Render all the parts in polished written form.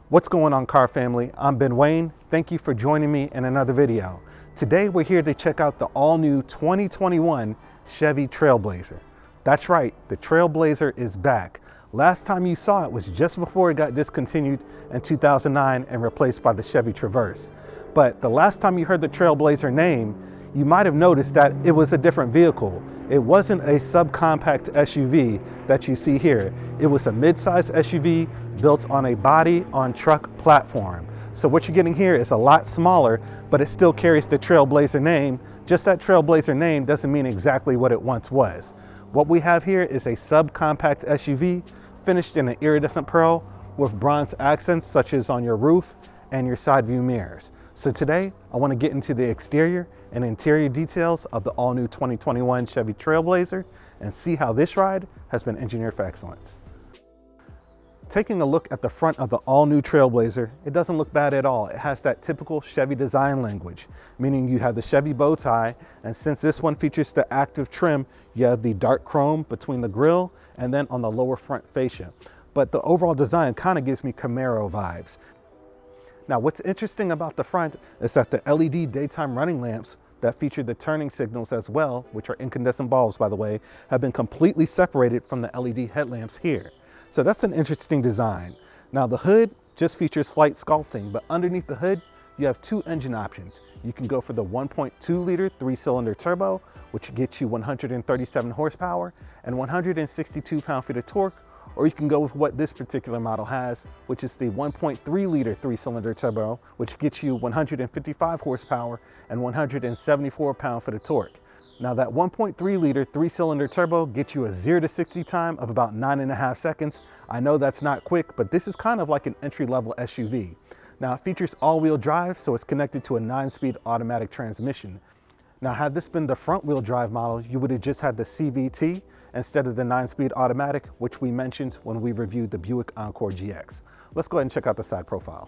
What's going on, car family? I'm Ben Wayne. Thank you for joining me in another video. Today we're here to check out the all-new 2021 Chevy Trailblazer. That's right, the Trailblazer is back. Last time you saw it was just before it got discontinued in 2009 and replaced by the Chevy Traverse. But the last time you heard the Trailblazer name, you might have noticed that it was a different vehicle. It wasn't a subcompact SUV that you see here. It was a mid-size SUV built on a body-on-truck platform. So what you're getting here is a lot smaller, but it still carries the Trailblazer name. Just that Trailblazer name doesn't mean exactly what it once was. What we have here is a subcompact SUV finished in an iridescent pearl with bronze accents such as on your roof and your side view mirrors. So today I want to get into the exterior and interior details of the all-new 2021 Chevy Trailblazer and see how this ride has been engineered for excellence. Taking a look at the front of the all-new Trailblazer, it doesn't look bad at all. It has that typical Chevy design language, meaning you have the Chevy bow tie, and since this one features the active trim, you have the dark chrome between the grille and then on the lower front fascia. But the overall design kind of gives me Camaro vibes. Now, what's interesting about the front is that the LED daytime running lamps that feature the turning signals as well, which are incandescent bulbs by the way, have been completely separated from the LED headlamps here. So that's an interesting design. Now the hood just features slight sculpting, but underneath the hood, you have two engine options. You can go for the 1.2 liter 3-cylinder turbo, which gets you 137 horsepower and 162 pound-feet of torque, or you can go with what this particular model has, which is the 1.3 liter 3-cylinder turbo, which gets you 155 horsepower and 174 pound-feet of torque. Now that 1.3 liter 3-cylinder turbo gets you a 0 to 60 time of about 9.5 seconds. I know that's not quick, but this is kind of like an entry-level SUV. Now it features all-wheel drive, so it's connected to a 9-speed automatic transmission. Now had this been the front-wheel drive model, you would have just had the CVT instead of the 9-speed automatic, which we mentioned when we reviewed the Buick Encore GX. Let's go ahead and check out the side profile.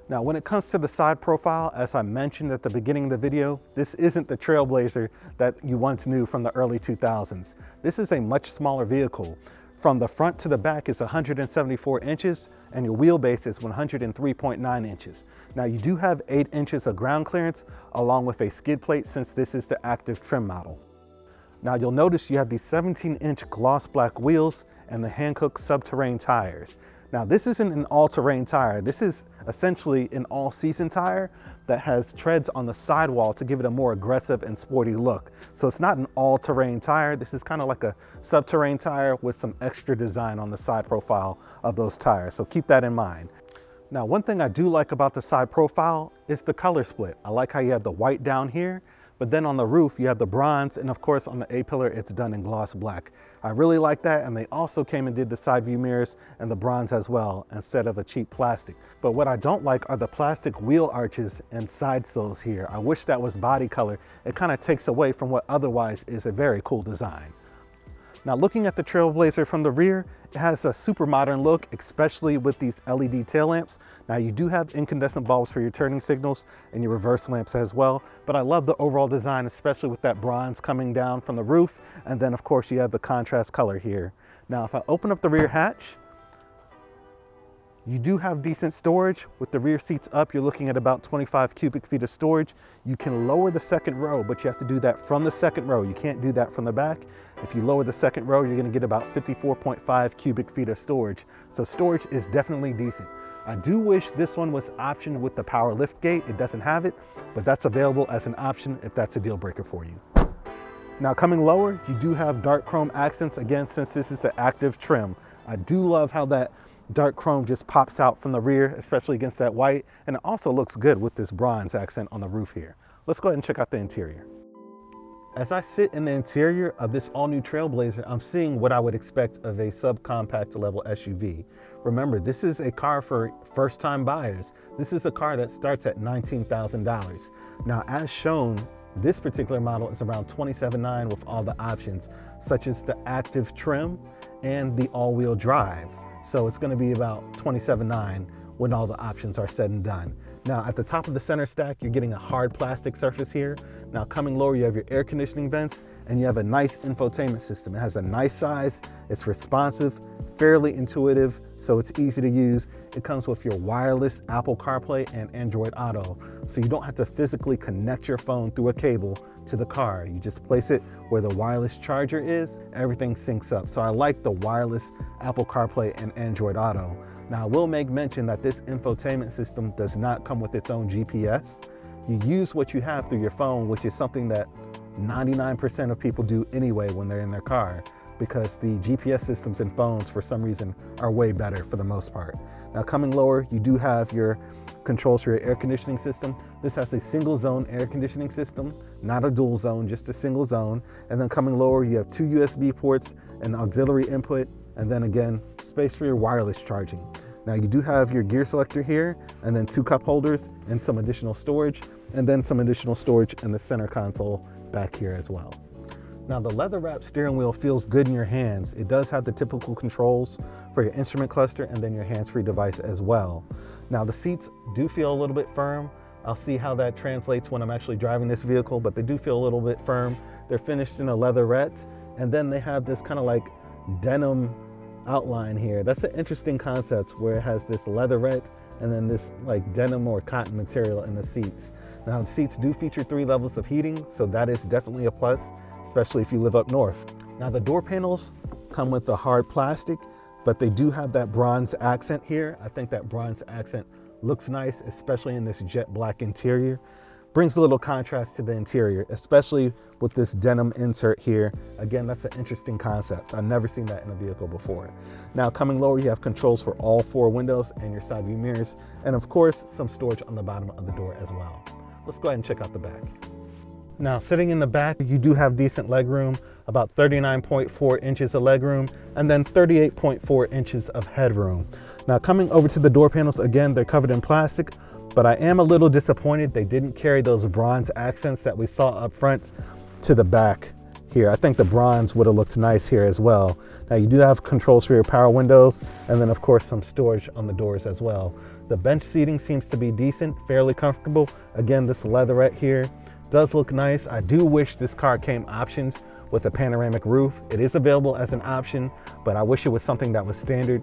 Now, when it comes to the side profile, as I mentioned at the beginning of the video, this isn't the Trailblazer that you once knew from the early 2000s. This is a much smaller vehicle. From the front to the back is 174 inches and your wheelbase is 103.9 inches. Now you do have 8 inches of ground clearance along with a skid plate since this is the active trim model. Now you'll notice you have these 17-inch gloss black wheels and the Hankook sub-terrain tires. Now this isn't an all-terrain tire. This is essentially an all-season tire that has treads on the sidewall to give it a more aggressive and sporty look. So it's not an all-terrain tire. This is kind of like a sub-terrain tire with some extra design on the side profile of those tires. So keep that in mind. Now one thing I do like about the side profile is the color split. I like how you have the white down here, but then on the roof you have the bronze, and of course on the A-pillar it's done in gloss black. I really like that, and they also came and did the side view mirrors and the bronze as well instead of a cheap plastic. But what I don't like are the plastic wheel arches and side sills here. I wish that was body color. It kind of takes away from what otherwise is a very cool design. Now looking at the Trailblazer from the rear, it has a super modern look, especially with these LED tail lamps. Now you do have incandescent bulbs for your turning signals and your reverse lamps as well, but I love the overall design, especially with that bronze coming down from the roof, and then of course you have the contrast color here. Now if I open up the rear hatch, you do have decent storage. With the rear seats up, you're looking at about 25 cubic feet of storage. You can lower the second row, but you have to do that from the second row. You can't do that from the back. If you lower the second row, you're gonna get about 54.5 cubic feet of storage. So storage is definitely decent. I do wish this one was optioned with the power lift gate. It doesn't have it, but that's available as an option if that's a deal breaker for you. Now coming lower, you do have dark chrome accents again, since this is the active trim. I do love how that dark chrome just pops out from the rear, especially against that white, and it also looks good with this bronze accent on the roof here. Let's go ahead and check out the interior. As I sit in the interior of this all-new Trailblazer, I'm seeing what I would expect of a subcompact level SUV. Remember, this is a car for first-time buyers. This is a car that starts at $19,000. Now, as shown, this particular model is around $27,900 with all the options, such as the active trim and the all-wheel drive. So it's going to be about $27,900 when all the options are said and done. Now at the top of the center stack, you're getting a hard plastic surface here. Now coming lower, you have your air conditioning vents and you have a nice infotainment system. It has a nice size, it's responsive, fairly intuitive, so it's easy to use. It comes with your wireless Apple CarPlay and Android Auto, so you don't have to physically connect your phone through a cable to the car. You just place it where the wireless charger is, everything syncs up. So I like the wireless Apple CarPlay and Android Auto. Now I will make mention that this infotainment system does not come with its own GPS. You use what you have through your phone, which is something that 99% of people do anyway when they're in their car, because the GPS systems in phones for some reason are way better for the most part. Now coming lower, you do have your controls for your air conditioning system. This has a single zone air conditioning system, not a dual zone, just a single zone. And then coming lower, you have 2 USB ports, an auxiliary input, and then again, space for your wireless charging. Now you do have your gear selector here, and then 2 cup holders and some additional storage, and then some additional storage in the center console back here as well. Now the leather wrapped steering wheel feels good in your hands. It does have the typical controls for your instrument cluster and then your hands-free device as well. Now the seats do feel a little bit firm. I'll see how that translates when I'm actually driving this vehicle, but they do feel a little bit firm. They're finished in a leatherette, and then they have this kind of like denim outline here. That's an interesting concept where it has this leatherette and then this like denim or cotton material in the seats. Now the seats do feature 3 levels of heating, so that is definitely a plus, especially if you live up north. Now the door panels come with the hard plastic, but they do have that bronze accent here. I think that bronze accent looks nice, especially in this jet black interior. Brings a little contrast to the interior, especially with this denim insert here. Again, that's an interesting concept. I've never seen that in a vehicle before. Now coming lower, you have controls for all 4 windows and your side view mirrors, and of course, some storage on the bottom of the door as well. Let's go ahead and check out the back. Now sitting in the back, you do have decent legroom, about 39.4 inches of legroom, and then 38.4 inches of headroom. Now coming over to the door panels, again, they're covered in plastic, but I am a little disappointed they didn't carry those bronze accents that we saw up front to the back here. I think the bronze would have looked nice here as well. Now you do have controls for your power windows, and then of course some storage on the doors as well. The bench seating seems to be decent, fairly comfortable. Again, this leatherette here does look nice. I do wish this car came options with a panoramic roof. It is available as an option, but I wish it was something that was standard.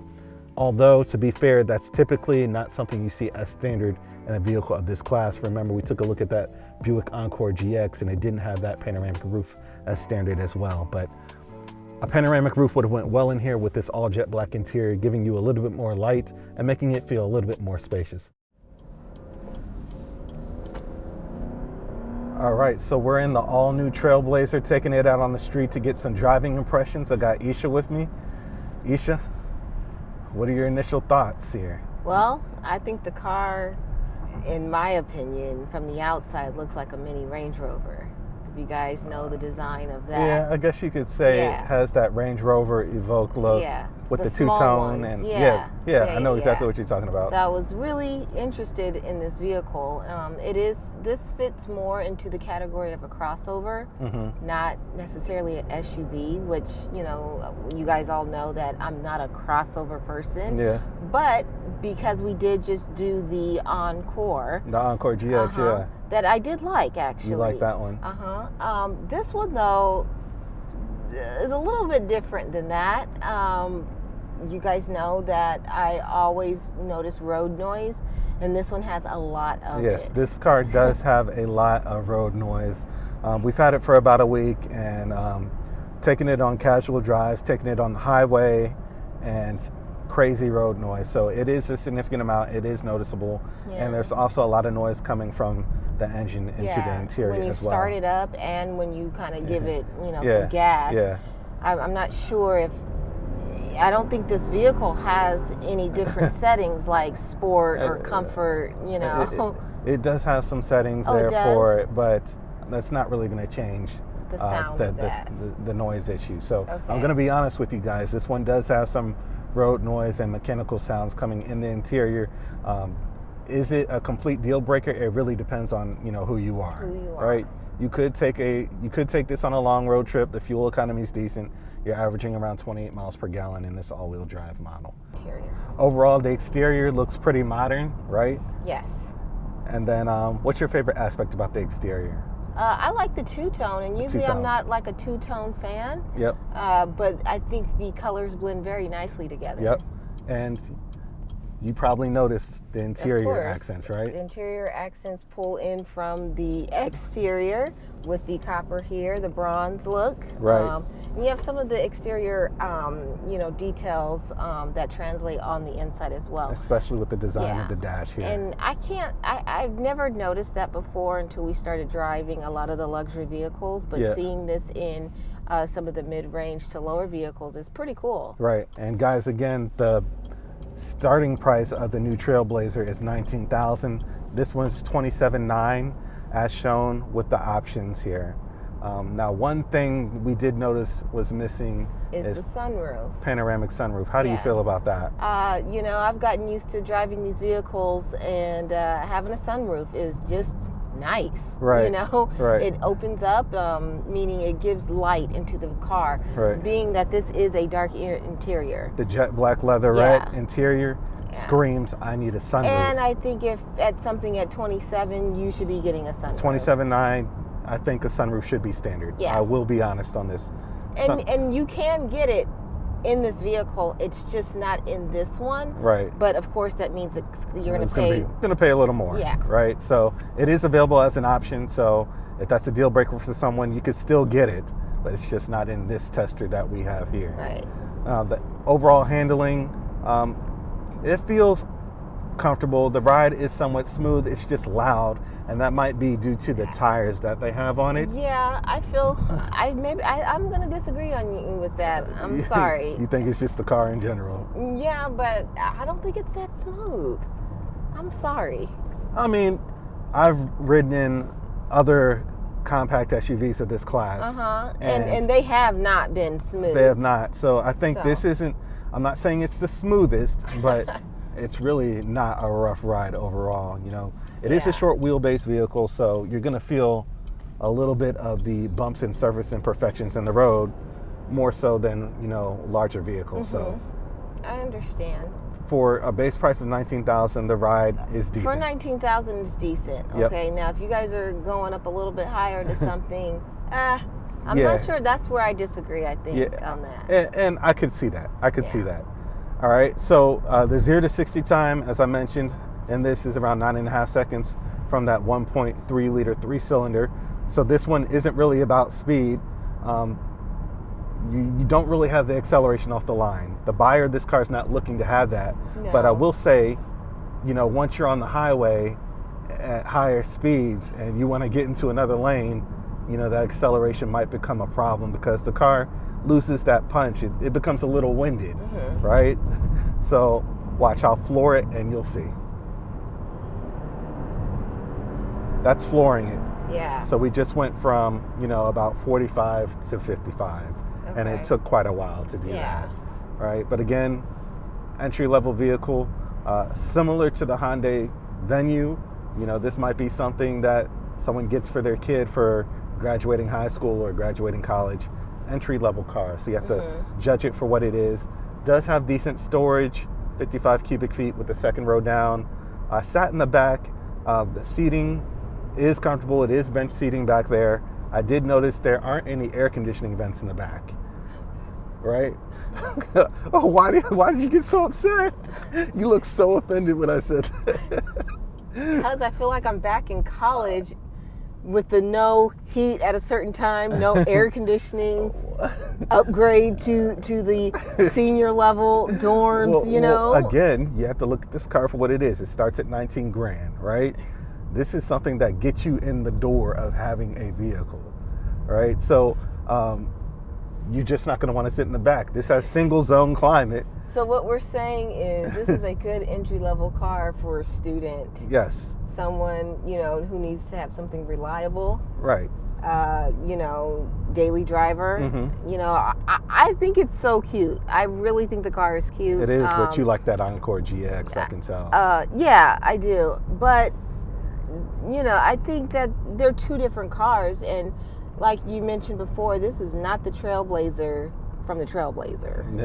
Although, to be fair, that's typically not something you see as standard in a vehicle of this class. Remember, we took a look at that Buick Encore GX and it didn't have that panoramic roof as standard as well. But a panoramic roof would have went well in here with this all jet black interior, giving you a little bit more light and making it feel a little bit more spacious. All right, so we're in the all new Trailblazer, taking it out on the street to get some driving impressions. I got Isha with me. Isha, what are your initial thoughts here? Well, I think the car, in my opinion, from the outside looks like a mini Range Rover. If you guys know the design of that. Yeah, I guess you could say it has that Range Rover Evoque look with the two-tone. And I know exactly what you're talking about. So I was really interested in this vehicle. This fits more into the category of a crossover, not necessarily an SUV, which, you know, you guys all know that I'm not a crossover person. Yeah. But because we did just do the Encore. The Encore GX, that I did like, actually. You like that one? This one, though, is a little bit different than that. You guys know that I always notice road noise, and this one has a lot of it. Yes, this car does have a lot of road noise. We've had it for about a week, and taking it on casual drives, taking it on the highway, and crazy road noise. So it is a significant amount. It is noticeable, and there's also a lot of noise coming from the engine into the interior as well. When you start it up and when you kind of give it, you know, some gas. I'm not sure if, I don't think this vehicle has any different settings like sport or comfort, you know. It does have some settings there for it, but that's not really going to change the sound of the noise issue. So I'm going to be honest with you guys. This one does have some road noise and mechanical sounds coming in the interior. Is it a complete deal breaker? It really depends on, you know, who you are. Right? You could take this on a long road trip. The fuel economy is decent. You're averaging around 28 miles per gallon in this all-wheel drive model. Overall, the exterior looks pretty modern, right? Yes. And then what's your favorite aspect about the exterior? I like the two-tone, and usually Two-tone. I'm not like a two-tone fan. Yep. But I think the colors blend very nicely together. Yep. And you probably noticed the interior Of course. accents, right? The interior accents pull in from the exterior with the copper here, the bronze look. Right. And you have some of the exterior, details that translate on the inside as well. Especially with the design of the dash here. And I've never noticed that before until we started driving a lot of the luxury vehicles, but seeing this in some of the mid-range to lower vehicles is pretty cool. Right. And guys, again, the starting price of the new Trailblazer is $19,000. This one's $27,900 as shown with the options here. Now, one thing we did notice was missing is the sunroof. Panoramic sunroof. How do you feel about that? I've gotten used to driving these vehicles, and having a sunroof is just nice. Right. Right. It opens up, meaning it gives light into the car. Right. Being that this is a dark interior. The jet black leather red interior screams, I need a sunroof. And I think if at something at 27, you should be getting a sunroof. $27,900, I think a sunroof should be standard. Yeah. I will be honest on this. And you can get it in this vehicle. It's just not in this one. Right. But of course, that means that you're going to pay. Going to pay a little more. Yeah. Right. So it is available as an option. So if that's a deal breaker for someone, you could still get it, but it's just not in this tester that we have here. Right. The overall handling, it feels comfortable. The ride is somewhat smooth. It's just loud, and that might be due to the tires that they have on it. Yeah, I feel I'm going to disagree on you with that. I'm sorry. You think it's just the car in general? Yeah, but I don't think it's that smooth. I'm sorry. I mean, I've ridden in other compact SUVs of this class. And they have not been smooth. They have not. So I think this isn't, I'm not saying it's the smoothest, but it's really not a rough ride overall. It is a short wheelbase vehicle, so you're going to feel a little bit of the bumps and surface imperfections in the road more so than, larger vehicles. So I understand. For a base price of $19,000, the ride is decent. For $19,000, it's decent. Okay, now if you guys are going up a little bit higher to something, I'm not sure. That's where I disagree, I think, on that. And I could see that. See that. All right, so the 0 to 60 time, as I mentioned, and this is around 9.5 seconds from that 1.3 liter 3-cylinder. So this one isn't really about speed. You don't really have the acceleration off the line. The buyer of this car is not looking to have that. No. But I will say, once you're on the highway at higher speeds and you want to get into another lane, that acceleration might become a problem because the car loses that punch. It becomes a little winded, right? So watch, I'll floor it and you'll see. That's flooring it. Yeah. So we just went from, about 45 to 55. Okay. And it took quite a while to do that, right? But again, entry-level vehicle, similar to the Hyundai Venue. This might be something that someone gets for their kid for graduating high school or graduating college. Entry-level car, so you have to judge it for what it is. Does have decent storage, 55 cubic feet with the second row down. Sat in the back. The seating is comfortable. It is bench seating back there. I did notice there aren't any air conditioning vents in the back, right? Oh, why did you get so upset? You look so offended when I said that. Because I feel like I'm back in college with the no heat at a certain time, no air conditioning, upgrade to the senior level dorms, Well, again, you have to look at this car for what it is. It starts at $19,000, right? This is something that gets you in the door of having a vehicle, right? So you're just not going to want to sit in the back. This has single zone climate. So what we're saying is this is a good entry-level car for a student. Yes. Someone, who needs to have something reliable. Right. Daily driver. I think it's so cute. I really think the car is cute. It is, but you like that Encore GX, I can tell. Yeah, I do. But, I think that they're two different cars. And like you mentioned before, this is not the Trailblazer from the Trailblazer in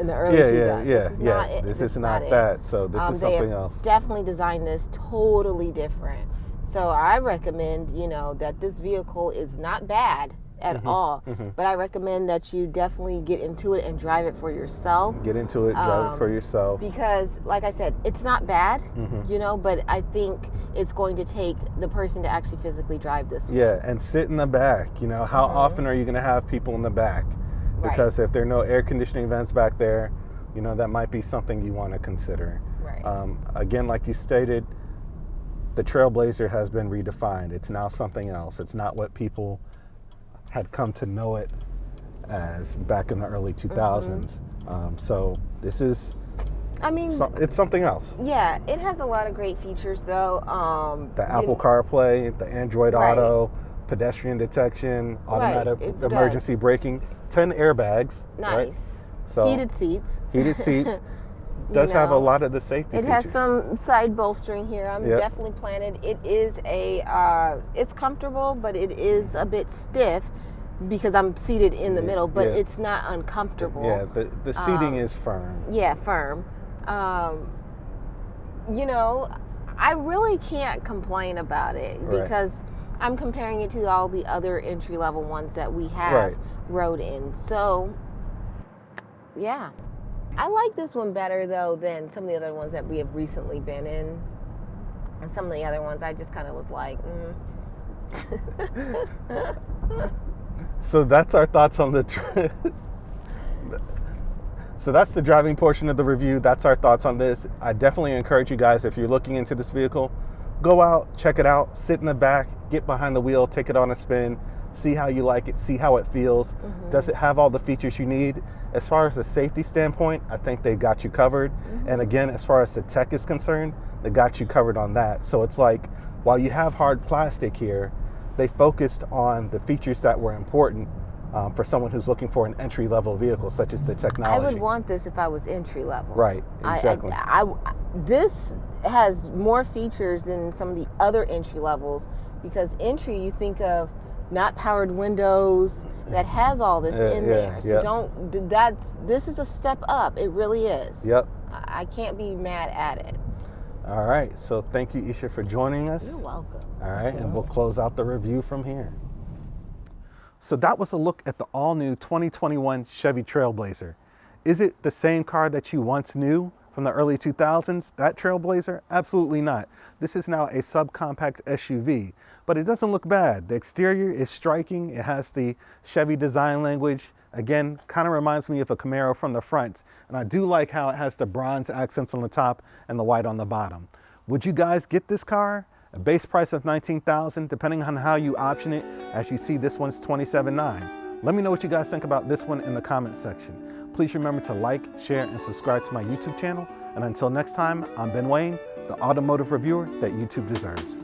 the early 2000s. This is not that. So this is something else. Definitely designed this totally different. So I recommend, you know, that this vehicle is not bad at all, but I recommend that you definitely get into it and drive it for yourself. Get into it, drive it for yourself. Because, like I said, it's not bad, you know, but I think it's going to take the person to actually physically drive this one. Yeah, and sit in the back. You know, how often are you going to have people in the back? Because if there are no air conditioning vents back there, you know, that might be something you want to consider. Right. Again, like you stated, the Trailblazer has been redefined. It's now something else. It's not what people had come to know it as back in the early 2000s. So this is, I mean, it's something else. Yeah, it has a lot of great features though. The Apple CarPlay, the Android Auto, pedestrian detection, automatic emergency braking, 10 airbags. Nice. Right? So heated seats. Heated seats. Does have a lot of the safety features. It has some side bolstering here. I'm definitely planted. It is it's comfortable, but it is a bit stiff because I'm seated in the middle, but it's not uncomfortable. Yeah, the seating is firm. Yeah, firm. You know, I really can't complain about it because I'm comparing it to all the other entry-level ones that we have rode in. So, yeah. I like this one better, though, than some of the other ones that we have recently been in. And some of the other ones, I just kind of was like, So that's our thoughts on the... So that's the driving portion of the review. That's our thoughts on this. I definitely encourage you guys, if you're looking into this vehicle, go out, check it out, sit in the back, get behind the wheel, take it on a spin, see how you like it, see how it feels. Does it have all the features you need? As far as the safety standpoint, I think they got you covered. And again, as far as the tech is concerned, they got you covered on that. So it's like, while you have hard plastic here, they focused on the features that were important for someone who's looking for an entry-level vehicle, such as the technology. I would want this if I was entry-level. Right, exactly. This has more features than some of the other entry levels, because entry, you think of not powered windows, that has all this in there. So this is a step up. It really is. Yep. I can't be mad at it. All right. So thank you, Isha, for joining us. You're welcome. All right. And we'll close out the review from here. So that was a look at the all-new 2021 Chevy Trailblazer. Is it the same car that you once knew from the early 2000s, that Trailblazer? Absolutely not. This is now a subcompact SUV, but it doesn't look bad. The exterior is striking. It has the Chevy design language. Again, kind of reminds me of a Camaro from the front. And I do like how it has the bronze accents on the top and the white on the bottom. Would you guys get this car? A base price of $19,000, depending on how you option it. As you see, this one's $27,900. Let me know what you guys think about this one in the comments section. Please remember to like, share, and subscribe to my YouTube channel. And until next time, I'm Ben Wayne, the automotive reviewer that YouTube deserves.